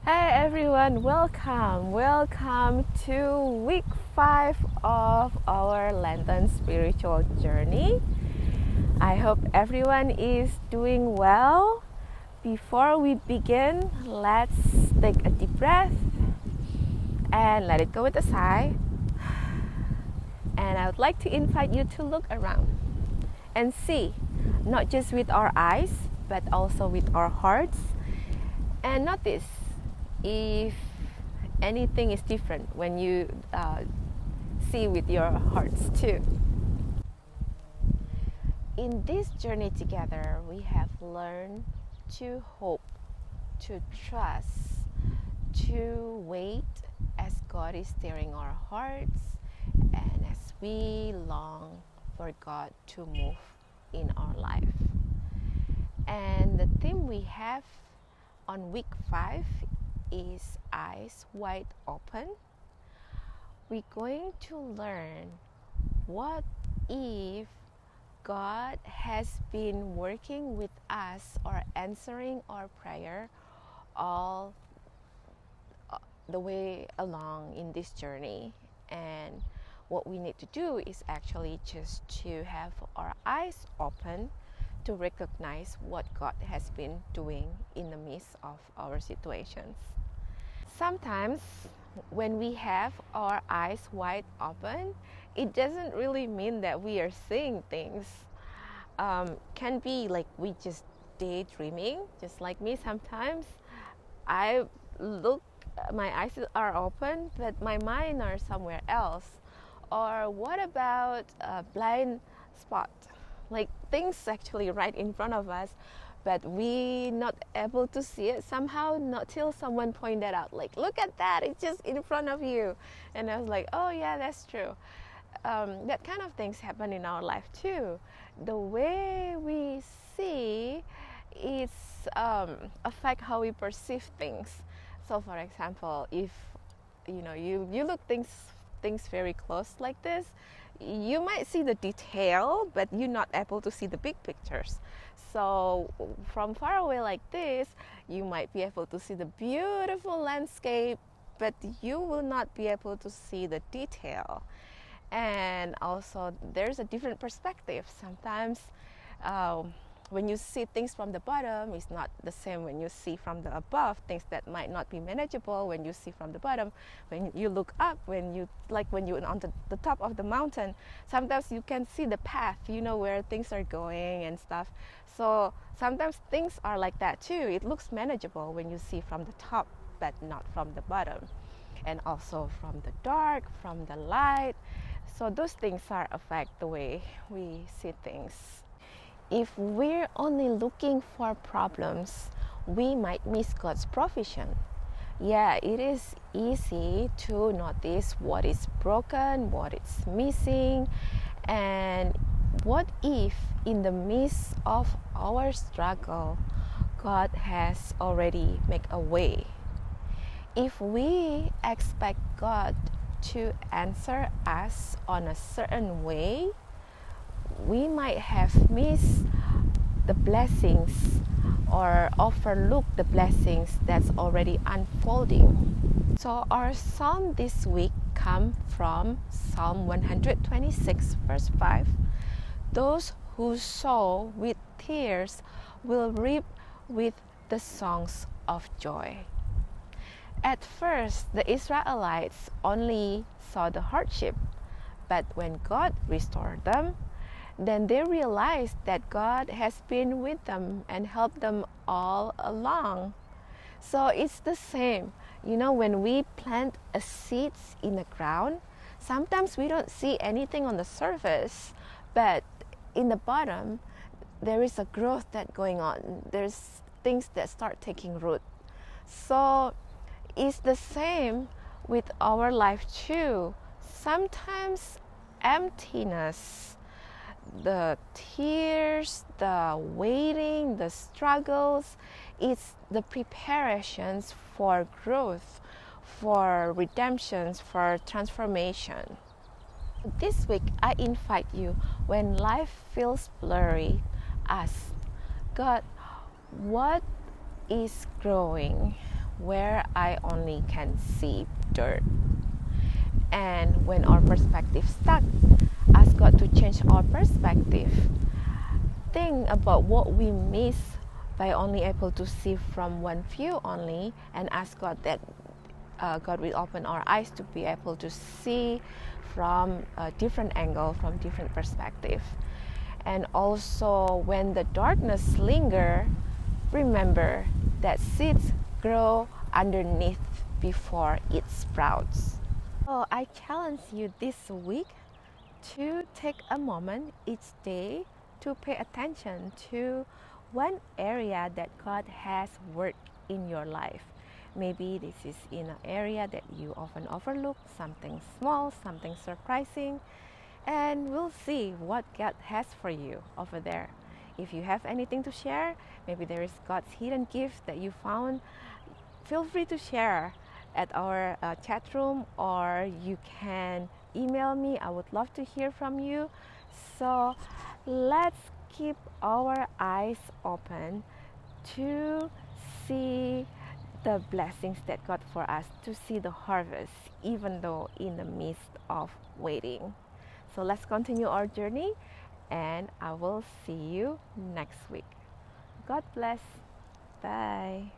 Hey everyone, welcome to week 5 of our Lenten spiritual journey. I hope everyone is doing well. Before we begin, let's take a deep breath and let it go with a sigh. And I would like to invite you to look around and see, not just with our eyes, but also with our hearts, and notice if anything is different when you see with your hearts too. In this journey together, we have learned to hope, to trust, to wait as God is stirring our hearts and as we long for God to move in our life. And the theme we have on week 5 is eyes wide open. We're going to learn what if God has been working with us or answering our prayer all the way along in this journey. And what we need to do is actually just to have our eyes open to recognize what God has been doing in the midst of our situations. Sometimes when we have our eyes wide open, it doesn't really mean that we are seeing things. Can be like we just daydreaming, just like me. Sometimes I look, my eyes are open, but my mind are somewhere else. Or what about a blind spot? Like things actually right in front of us, but we not able to see it somehow, not till someone pointed out, like, look at that, it's just in front of you. And I was like, oh yeah, that's true. That kind of things happen in our life too. The way we see is affect how we perceive things. So for example, if you look things very close like this, you might see the detail, but you're not able to see the big pictures. So from far away like this, you might be able to see the beautiful landscape, but you will not be able to see the detail. And also there's a different perspective. Sometimes when you see things from the bottom, it's not the same when you see from the above. Things that might not be manageable when you see from the bottom. When you look up, when you're on the top of the mountain, sometimes you can see the path, where things are going and stuff. So sometimes things are like that too. It looks manageable when you see from the top, but not from the bottom. And also from the dark, from the light. So those things are affect the way we see things. If we're only looking for problems, we might miss God's provision. Yeah, it is easy to notice what is broken, what is missing, and what if in the midst of our struggle, God has already made a way. If we expect God to answer us on a certain way, we might have missed the blessings or overlooked the blessings that's already unfolding. So our psalm this week comes from Psalm 126 verse 5. Those who sow with tears will reap with the songs of joy. At first, the Israelites only saw the hardship, but when God restored them, then they realized that God has been with them and helped them all along. So it's the same. When we plant a seed in the ground, sometimes we don't see anything on the surface, but in the bottom, there is a growth that's going on. There's things that start taking root. So it's the same with our life too. Sometimes emptiness, the tears, the waiting, the struggles, it's the preparations for growth, for redemptions, for transformation. This week, I invite you, when life feels blurry, ask God, what is growing? where I only can see dirt. And when our perspective stuck, ask God to change our perspective. Think about what we miss by only able to see from one view only, and ask God that God will open our eyes to be able to see from a different angle, from different perspective. And also, when the darkness linger, remember that seeds grow underneath before it sprouts. So I challenge you this week to take a moment each day to pay attention to one area that God has worked in your life. Maybe this is in an area that you often overlook, something small, something surprising, and we'll see what God has for you over there. If you have anything to share, maybe there is God's hidden gift that you found, feel free to share at our chat room, or you can email me. I would love to hear from you. So let's keep our eyes open to see the blessings that God for us, to see the harvest, even though in the midst of waiting. So let's continue our journey, and I will see you next week. God bless. Bye.